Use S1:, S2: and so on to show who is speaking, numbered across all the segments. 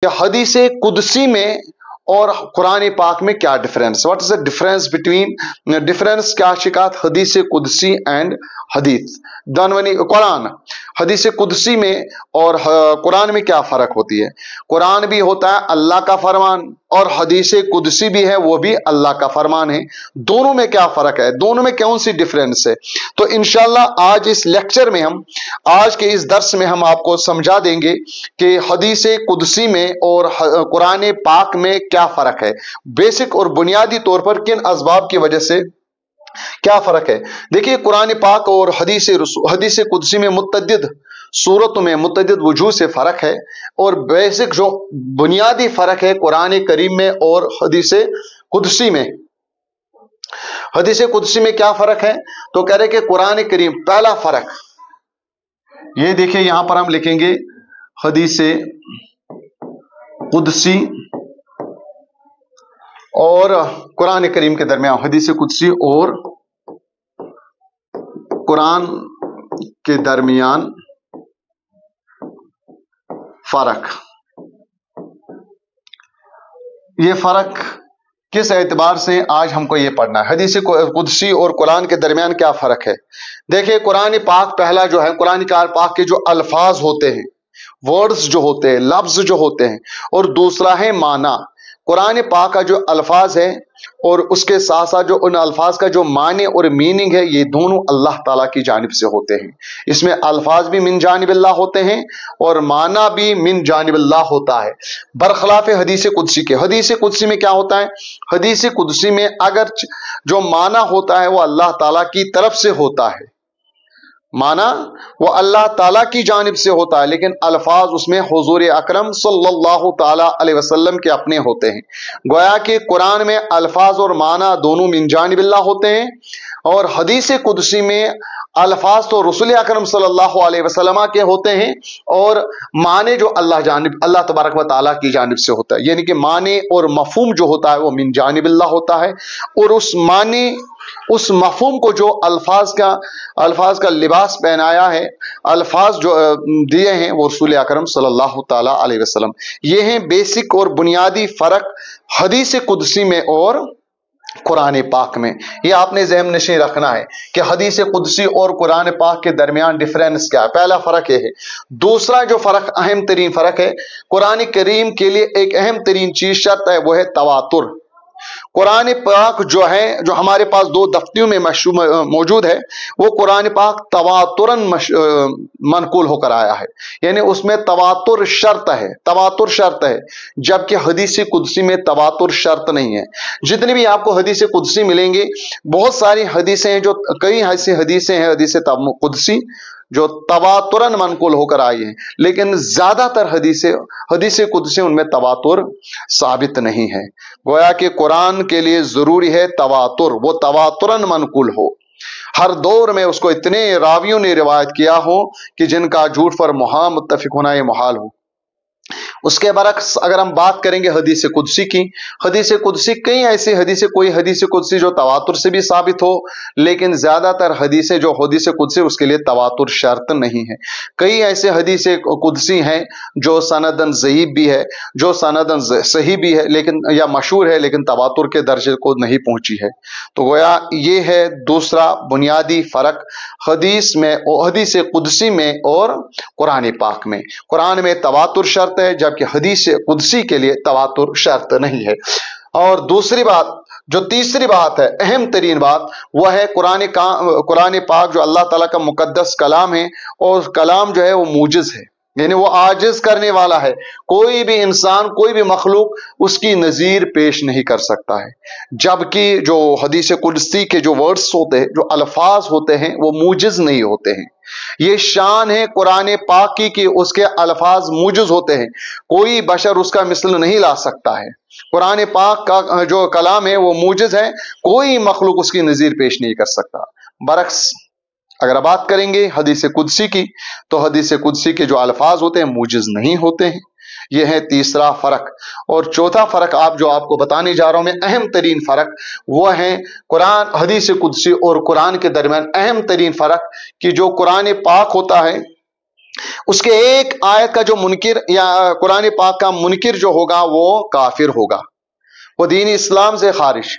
S1: कि हदीस कुदसी में और कुरान पाक में क्या difference, what is the difference between, difference क्या शिकात हदीस कुदसी एंड हदीस दानवनी कुरान, हदीस कुदसी में और कुरान में क्या फर्क होती है। कुरान भी होता है अल्लाह का फरमान और हदीस कुदसी भी है वो भी अल्लाह का फरमान है, दोनों में क्या फर्क है, दोनों में कौन सी डिफरेंस है। तो इंशाल्लाह आज इस लेक्चर में हम, आज के इस दर्स में हम आपको समझा देंगे कि हदीस कुदसी में और कुरान पाक में क्या फर्क है, बेसिक और बुनियादी तौर पर किन असबाब की वजह से क्या फर्क है। देखिए कुरान पाक और हदीस कुदसी में मुतअद्दिद सूरतों में मुतअद्दिद वजूह से फर्क है, और बेसिक जो बुनियादी फर्क है कुरान करीम में और हदीस कुदसी में। हदीस कुदसी में क्या फर्क है, तो कह रहे कि कुरान करीम, पहला फर्क ये देखिए यहां पर हम लिखेंगे हदीस कुदसी और कुरान करीम के दरमियान, हदीस कुदसी और कुरान के दरमियान फर्क। ये फर्क किस एतबार से आज हमको ये पढ़ना है, हदीस कुदसी और कुरान के दरमियान क्या फर्क है। देखिए कुरान पाक, पहला जो है कुरान पाक के जो अल्फाज होते हैं, वर्ड्स जो होते हैं, लफ्ज जो होते हैं, और दूसरा है माना। कुरान पाक का जो अल्फाज है और उसके साथ साथ जो उन अल्फाज का जो माने और मीनिंग है, ये दोनों अल्लाह ताला की जानिब से होते हैं। इसमें अल्फाज भी मिन जानिबिल्लाह होते हैं और माना भी मिन जानिबिल्लाह होता है, बरखिलाफ हदीस कुदसी के। हदीस कुदसी में क्या होता है, हदीस कुदसी में अगर जो माना होता है वो अल्लाह ताला की तरफ से होता है, माना वो अल्लाह ताला की जानिब से होता है, लेकिन अल्फाज उसमें हुजूर अकरम सल्लल्लाहु ताला अलैहि वसल्लम के अपने होते हैं। गोया कि कुरान में अल्फाज और माना दोनों मिन जानिबिल्लाह होते हैं, और हदीस कुदसी में अल्फाज तो रसूल अकरम सल्लल्लाहु अलैहि वसल्लम के होते हैं और माने जो अल्लाह तबारक व तआला की जानिब से होता है। यानी कि माने और मफहूम जो होता है वो मिन जानिबिल्लाह होता है, और उस माने उस मफहूम को जो अल्फाज का लिबास पहनाया है, अल्फाज जो दिए हैं वो रसूल अकरम सल्लल्लाहु ताला अलैहि वसल्लम। ये हैं बेसिक और बुनियादी फर्क हदीस कुदसी में और कुरान पाक में। ये आपने ज़हन नशीं रखना है कि हदीस कुदसी और कुरान पाक के दरमियान डिफरेंस क्या है, पहला फर्क ये है। दूसरा जो फर्क, अहम तरीन फर्क है, कुरान करीम के लिए एक अहम तरीन चीज शर्त है, वो है तवातुर। कुरान पाक जो है, जो हमारे पास दो दफ्तियों में मौजूद है, वो कुरान पाक तवातुरन मनकूल होकर आया है, यानी उसमें तवातुर शर्त है, तवातुर शर्त है, जबकि हदीस कुदसी में तवातुर शर्त नहीं है। जितनी भी आपको हदीस कुदसी मिलेंगे, बहुत सारी हदीसें हैं, जो कई ऐसी हदीसें हैं हदीस कुदसी जो तवातुरन मनकुल होकर आई है, लेकिन ज्यादातर हदीस कुदसी उनमें तवातुर साबित नहीं है। गोया कि कुरान के लिए जरूरी है तवातुर, वो तवातुरन मनकुल हो, हर दौर में उसको इतने रावियों ने रिवायत किया हो कि जिनका झूठ पर मुत्तफिक होना ये मुहाल हो। उसके बरक्स अगर हम बात करेंगे हदीस कुदसी की, हदीस कुदसी कई ऐसी कोई हदीस कुदसी जो तवातुर से भी साबित हो, लेकिन ज्यादातर हदीसें जो हदीस कुदसी उसके लिए तवातुर शर्त नहीं है। कई ऐसे हदीस कुदसी हैं जो सनदन ज़ईफ भी है, जो सनदन सही भी है, लेकिन या मशहूर है, लेकिन तवातुर के दर्जे को नहीं पहुंची है। तो गोया ये है दूसरा बुनियादी फर्क हदीस में, हदीस कुदसी में और कुरान पाक में। कुरान में तवातुर शर्त है, जबकि हदीस कुदसी के लिए तवातुर शर्त नहीं है। और दूसरी बात, जो तीसरी बात है, अहम तरीन बात, वह है कुरान पाक जो अल्लाह ताला का मुकद्दस कलाम है, और कलाम जो है वो मूजिज है, यानी वो आजिज करने वाला है। कोई भी इंसान, कोई भी मखलूक उसकी नजीर पेश नहीं कर सकता है। जबकि जो हदीस कुदसी के जो वर्ड्स होते हैं, जो अल्फाज होते हैं, वो मूजिज नहीं होते हैं। ये शान है कुरान पाक की कि उसके अल्फाज मूजिज होते हैं, कोई बशर उसका मिसल नहीं ला सकता है। कुरान पाक का जो कलाम है वो मूजिज है, कोई मखलूक उसकी नजीर पेश नहीं कर सकता। बरक्स अगर बात करेंगे हदीस कुदसी की, तो हदीस कुदसी के जो अल्फाज होते हैं मूजिज नहीं होते हैं। यह है तीसरा फर्क। और चौथा फर्क जो आपको बताने जा रहा हूं मैं, अहम तरीन फर्क, वह है कुरान, हदीस कुदसी और कुरान के दरमियान अहम तरीन फर्क कि जो कुरान पाक होता है उसके एक आयत का जो मुनकिर या कुरान पाक का मुनकिर जो होगा वो काफिर होगा, वो दीन इस्लाम से खारिज।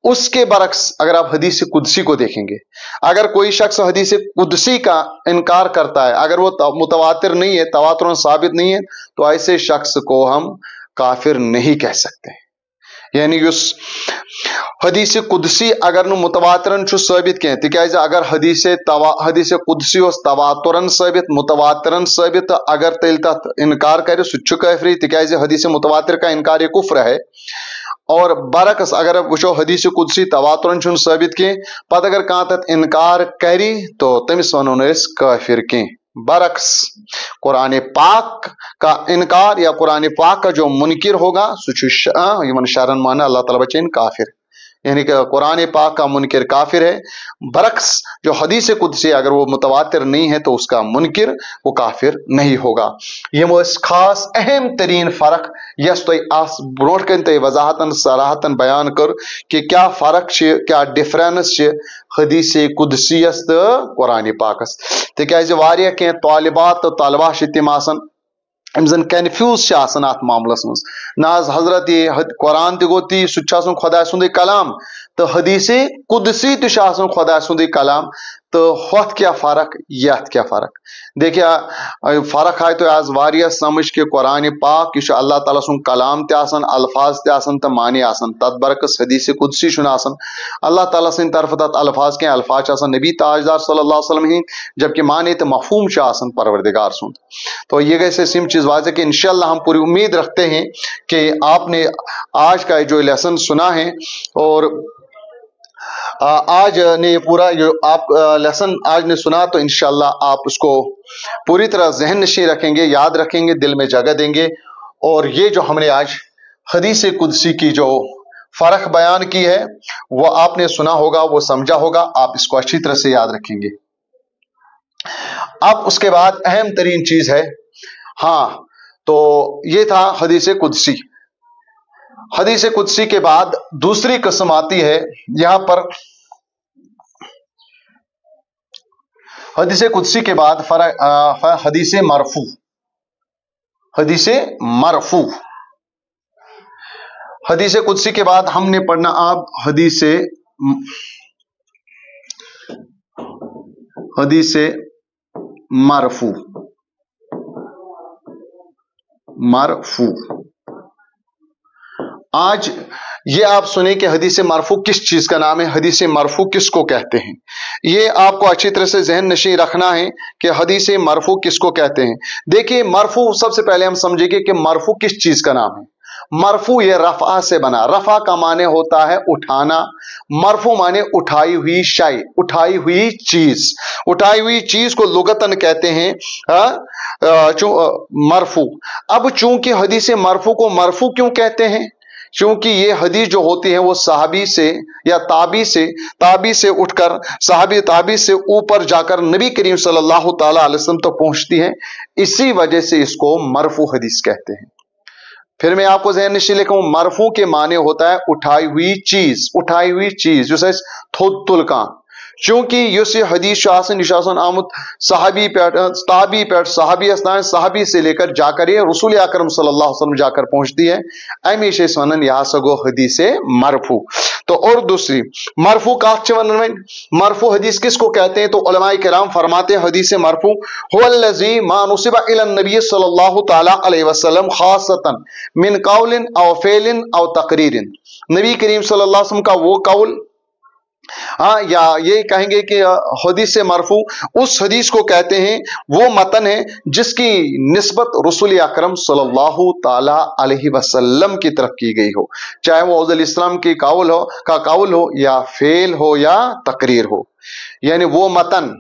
S1: उसके बरक्स अगर आप हदीस कुदसी को देखेंगे, अगर कोई शख्स हदीस कुदसी का इनकार करता है, अगर वो मुतवातिर नहीं है, तवातुरन साबित नहीं है, तो ऐसे शख्स को हम काफिर नहीं कह सकते। यानी उस हदीस कुदसी अगर मुतवातिरन साबित कह, तिकाज अगर हदीस कुदसी तवातुरन साबित मुतवातिरन साबित अगर तेल तथ इनकार करे सह काफिर, तिकाज हदीस मुतवातिर का इनकार कुफ्र है। और बरकस अगर वो हदीस कुदसी तवातुरन साबित कह, पत अगर कह तथ इनकार करी तो तमिस वनो काफिर कह। बरक्स कुरान पाक का इनकार या कुरान पाक का जो मुनकिर होगा सह शरन माना अल्लाह ताला बचैन काफिर, यानी कि कुरान पाक का मुनकिर काफिर है। बरक्स जो हदीस कुदसी अगर वो मुतवातिर नहीं है तो उसका मुनकिर वो काफिर नहीं होगा। ये खास अहम तरीन फर्क यस तो ब्रोट कन तय वजाहतन सराहतन बयान कर कि क्या फर्क क्या डिफरेंस हदीस कुदसियस तो कुरान पाकस। तिकाज वारिया कह तालिबात तो तालबा तिम जन कन्फ्यूज अत मामलस मज नाज हजरत ये कुरान तगो ती सह खुदा सुंद कलाम तो हदीस कुदसी तो खुदा सुंद कलाम, तो हथ क्या फर्क यथ क्या फर्क। देखिए फर्क आय तो आज वारिया समझ के कुरान पाक यह अल्लाह ताला सुन कलाम तन अल्फाज तन तो मानी आसन, तथ बरकस हदीस कुदसी आसन अल्लाह ताला सिंद तरफ तथ अल्फाज के अल्फाज नबी ताजदार सल्लल्लाहु अलैहि वसल्लम ही, जबकि माने तो मफहूम आसन परवरदिगार सुन। तो ये कैसे सिम चीज वाजे कि इंशाअल्लाह हम पूरी उम्मीद रखते हैं कि आपने आज का जो लेसन सुना है और आज ने पूरा जो आप लेसन आज ने सुना, तो इंशाअल्लाह आप उसको पूरी तरह जहन नशी रखेंगे, याद रखेंगे, दिल में जगह देंगे। और ये जो हमने आज हदीस कुदसी की जो फर्क बयान की है वो आपने सुना होगा, वो समझा होगा, आप इसको अच्छी तरह से याद रखेंगे। अब उसके बाद अहम तरीन चीज है, हाँ तो ये था हदीस कुदसी। हदीस कुदसी के बाद दूसरी किस्म आती है यहां पर, हदीस कुदसी के बाद हदीस मरफू। हदीस मरफू, हदीस कुदसी के बाद हमने पढ़ना अब हदीस मरफू। मरफू आज ये आप सुने कि हदीस मरफू किस चीज का नाम है, हदीस मरफू किसको कहते हैं। ये आपको अच्छी तरह से जहन नशी रखना है कि हदीस मरफू किसको कहते हैं। देखिए मरफू सबसे पहले हम समझेंगे कि मरफू किस चीज का नाम है। मरफू ये रफा से बना, रफा का माने होता है उठाना, मरफू माने उठाई हुई शाई, उठाई हुई चीज, उठाई हुई चीज को लुगतन कहते हैं मरफू। अब चूंकि हदीस मरफू को मरफू क्यों कहते हैं, क्योंकि ये हदीस जो होती है वो साहबी से या ताबी से उठकर साहबी ताबी से ऊपर जाकर नबी करीम सल्लल्लाहु ताला अलैहि वसल्लम तक पहुंचती है, इसी वजह से इसको मरफू हदीस कहते हैं। फिर मैं आपको जहन नशी लिखूं, मरफू के माने होता है उठाई हुई चीज, उठाई हुई चीज जो थोतुल का। चूंकि युस हदीस शासन आमुद साहबी ताबी पेट साहबी से लेकर जाकर ये रसूल अकरम सल्लल्लाहु अलैहि वसल्लम जाकर पहुंचती है, हमेशा वनन यह सगो हदीस मरफू। तो और दूसरी मरफू का वन, मरफू हदीस किसको कहते हैं, तो उलमाए किराम फरमाते हैं हदीस मरफू हुवल्लज़ी मा नुसिबा इलन नबी सल्लल्लाहु ताला अलैहि वसल्लम खासतन मिन कौलिन औ फ़ेलिन औ तकरीरिन। नबी करीम सल्लल्लाहु अलैहि वसल्लम का वो कौल, हाँ या ये कहेंगे कि हदीस मरफू उस हदीस को कहते हैं, वो मतन है जिसकी निस्बत रसूल अकरम सल्लल्लाहु ताला अलैहि वसल्लम की तरफ की गई हो, चाहे वो औज़ुल इस्लाम की काउल हो या फेल हो या तकरीर हो। यानी वो मतन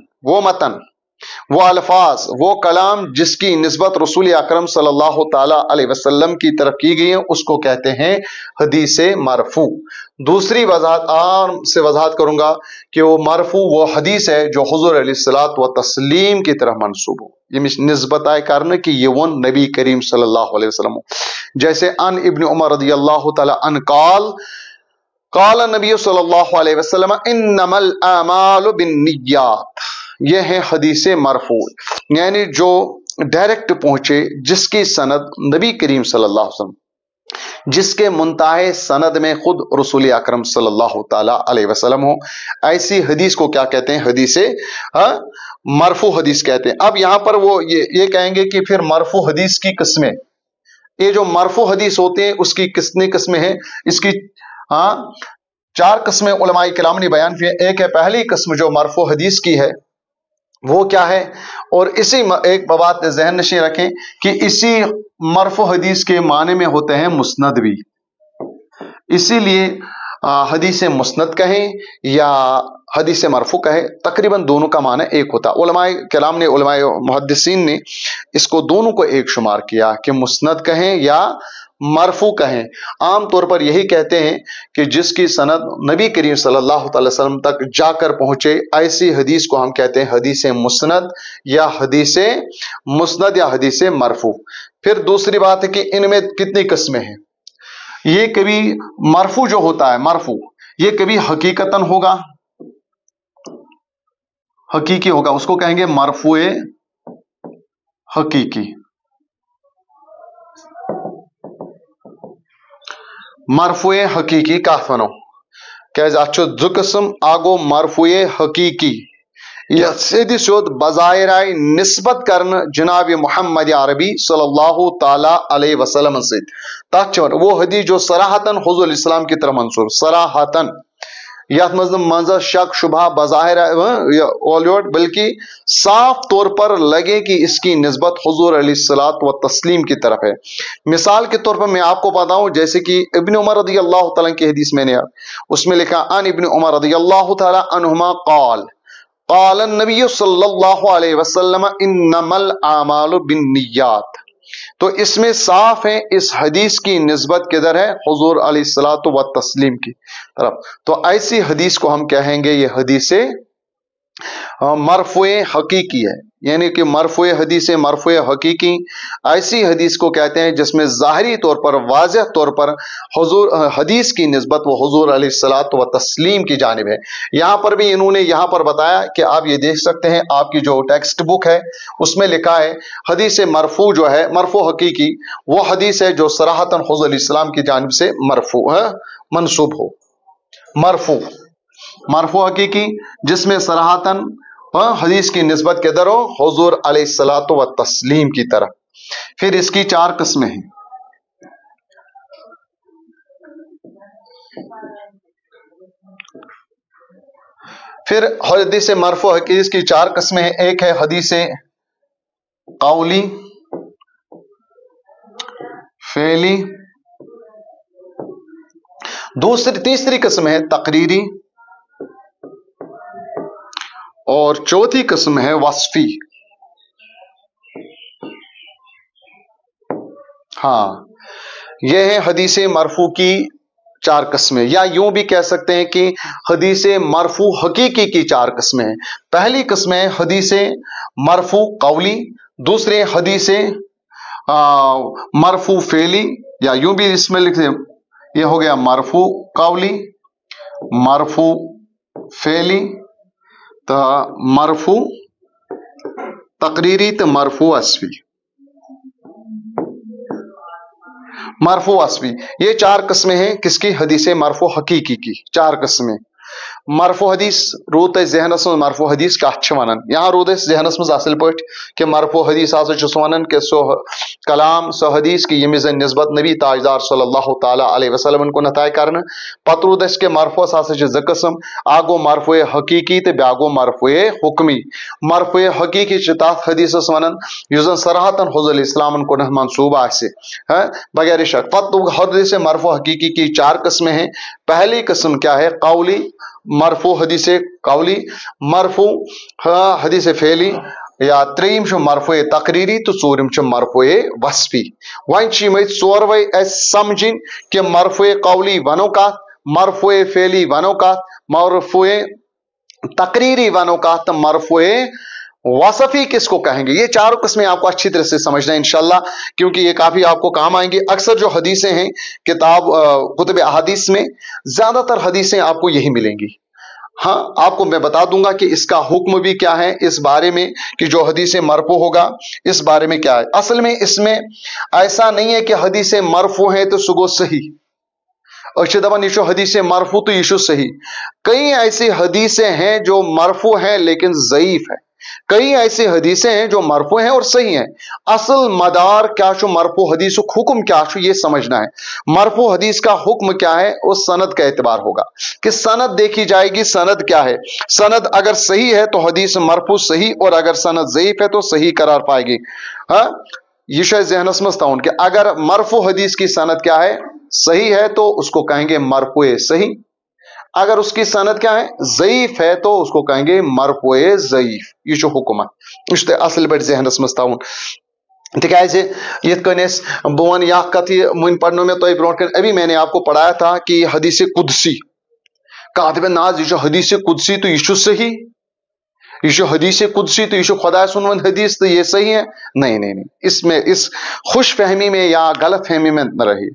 S1: वो अल्फाज वो कलाम जिसकी निस्बत रसूल अकरम सल्लल्लाहु ताला अलैहि वसल्लम की तरफ की गई है उसको कहते हैं हदीस मरफू। दूसरी वजाहत करूंगा कि वो मरफू वो हदीस है जो हुज़ूर अलैहिस्सलात व तस्लीम की तरफ मंसूब हो, ये निस्बत आए कारण कि ये वो नबी करीम सल्लल्लाहु अलैहि वसल्लम हो। जैसे अन इब्न उमर रज़ियल्लाहु ताला अन काल नबी सल्लल्लाहु अलैहि वसल्लम इन्नमल आमालु बिन्निय्यात, ये है हदीस मरफू। यानी जो डायरेक्ट पहुंचे, जिसकी सनद नबी करीम सल्लल्लाहु अलैहि वसल्लम, जिसके मुंताहे सनद में खुद रसूल अकरम सल्लल्लाहु ताला अलैहि वसल्लम हो, ऐसी हदीस को क्या कहते हैं? हदीसे मरफू हदीस कहते हैं। अब यहां पर वो ये कहेंगे कि फिर मरफू हदीस की किस्में, ये जो मरफू हदीस होते हैं उसकी कितनी किस्में हैं? इसकी 4 किस्में उलमाए किराम ने बयान की। एक है पहली किस्म जो मरफू हदीस की है, वो क्या है? और इसी एक बात जहन नशी रखें कि इसी मरफू हदीस के माने में होते हैं मुस्नद भी, इसीलिए हदीस मुस्नद कहें या हदीस मरफू कहें, तकरीबन दोनों का माना एक होता। उलमाए कलाम ने, उलमाए मुहद्दिसीन ने इसको दोनों को एक शुमार किया कि मुस्नद कहें या मरफू कहें। आम तौर पर यही कहते हैं कि जिसकी सनद नबी करीम सल्लल्लाहु अलैहि वसल्लम तक जाकर पहुंचे, ऐसी हदीस को हम कहते हैं हदीस मुस्नद या हदीस मुस्नद या हदीस मरफू। फिर दूसरी बात है कि इनमें कितनी किस्में हैं। ये कभी मरफू जो होता है, मरफू, ये कभी हकीकतन होगा, हकीकी होगा, उसको कहेंगे मरफूए हकीकी। मरफूए हकीकी कत वनो क्या दो किस्म आगो मरफूए हकीकी यह सीधी सोद बज़ाहिर आए निस्बत करन जनाब मोहम्मद अरबी सल्लल्लाहु ताला अलैहि वसल्लम से, तथ वो हदीस जो सराहतन हुज़ूर इस्लाम की तरफ मंसूर, सराहतन यथ मज शक शुबा बज़ाहिर ओलियोट, बल्कि साफ तौर पर लगे कि इसकी निस्बत हुज़ूर अलैहिस्सलात व तस्लीम की तरफ है। मिसाल के तौर पर मैं आपको बताऊं, जैसे कि इब्न उमर रज़ियल्लाहु तआला की हदीस मैंने उसमें लिखा, अन इब्न उमर रज़ियल्लाहु तआला अन्हुमा क़ाल क़ाल नबी सल्लल्लाहु अलैहि वसल्लम इन्नमल आमालु बिन्नियात। तो इसमें साफ है इस हदीस की निस्बत किधर है? हुजूर अलैहिस्सलातु व तस्लीम की तरफ। तो ऐसी हदीस को हम कहेंगे ये हदीस मरफूए हकीकी है, यानी कि मरफूए हदीस मरफूए हकीकी ऐसी हदीस को कहते हैं जिसमें ज़ाहिरी तौर पर, वाज़ेह तौर पर हुजूर हदीस की निस्बत वो हुजूर अलैहिस्सलातु व तस्लीम की जानिब है। यहाँ पर भी इन्होंने यहाँ पर बताया कि आप ये देख सकते हैं, आपकी जो टेक्स्ट बुक है उसमें लिखा है हदीस मरफू जो है, मरफू हकीकी वो हदीस है जो सराहतन हुजूर अलैहिस्सलाम की जानिब से मरफू मंसूब हो। मरफू हकीकी जिसमें सराहतन हदीस की निस्बत के दर हो हुजूर अलैहिस्सलातु व तस्लीम की तरफ। फिर इसकी 4 किस्में हैं। फिर हदीस मरफू हकीस की 4 किस्में हैं। एक है हदीस कौली, फेली, तीसरी किस्म है तकरीरी, और चौथी किस्म है वस्फी। हाँ, यह है हदीस मरफू की 4 किस्में, या यूं भी कह सकते हैं कि हदीस मरफू हकीकी की 4 किस्में हैं। पहली किस्म है हदीस मरफू कौली, दूसरे हदीस मरफू फेली, या यूं भी इसमें लिखते, ये हो गया मरफू कौली, मरफू फेली, तो मरफू तकरीरी, तो मरफू अस्वी। मरफू अस्वी ये 4 किस्में हैं किसकी? हदीस मरफू हकीकी की 4 किस्में। मरफू हदीस रूत जहनस में मरफू हदीस कत वन, यहाँ रूद जहनस में असल पे कि मरफू हदीस वन कि सो कलाम सो हदीस की यमिस निस्बत नबी ताजदार सल्लल्लाहु ताला अलैहि वसल्लम को नताय करन। पत रूद कि मरफू 2 किस्म, आगो मरफू हकीकी तो ब्यागो मरफू हुक्मी। मरफू हकीकी तथ हदीस वन युजन सराहतन हुजूर इस्लाम को मंसूब है बगैर शक। पत हदीस मरफू हकीकी की 4 किस्में हैं। पहली किस्म क्या है? कौली, मरफू हदीस कौली, मरफू हदीस फेली, या त्रीम मरफू तकरीरी, तो चूरम मरफू वस्फी। वन 4 समझिन कि मरफू कौली वनो कत, मरफू फेली वनो कत, मरफू तकरीरी वनो कत, मरफू वसफी किसको कहेंगे। ये 4 किस्में आपको अच्छी तरह से समझना है इंशाल्लाह, क्योंकि ये काफी आपको काम आएंगे। अक्सर जो हदीसें हैं किताब कुतुब अहादीस में ज्यादातर हदीसें आपको यही मिलेंगी। हाँ, आपको मैं बता दूंगा कि इसका हुक्म भी क्या है इस बारे में, कि जो हदीस मरफू होगा इस बारे में क्या है। असल में इसमें ऐसा नहीं है कि हदीस मरफू है तो सुगो सही, दपन यह हदीस मरफू तो यह सही। कई ऐसी हदीसें हैं जो मरफू हैं लेकिन ज़ईफ है, कई ऐसी हदीसें हैं जो मरफू हैं और सही हैं। असल मदार क्या छो मरफू हदीस हुक्म क्या छो ये समझना है। मरफू हदीस का हुक्म क्या है, उस सनद का एतबार होगा कि सनद देखी जाएगी, सनद क्या है। सनद अगर सही है तो हदीस मरफू सही, और अगर सनद ज़ईफ है तो सही करार पाएगी। हाँ, ये शायद ज़हनस में ताउन कि अगर मरफू हदीस की सनद क्या है, सही है, तो उसको कहेंगे मरफूए सही। अगर उसकी सनद क्या है, ज़ईफ है, तो उसको कहेंगे मरफूए ज़ईफ। ये जो हुक्म है इस असल पे ज़हनस में ताउन। तिकाज यथ कन बह वन यह कथ वन पढ़ो में तुम ब्रो अभी मैंने आपको पढ़ाया था कि हदीस कुदसी कहा दपन नाज यह हदीस कुदसी तो यह सही, यह हदीस कुदसी तो यह खुदा सुन हदीस तो ये सही है। नहीं नहीं नहीं, इसमें इस खुश फहमी में या गलत फहमी में न रही।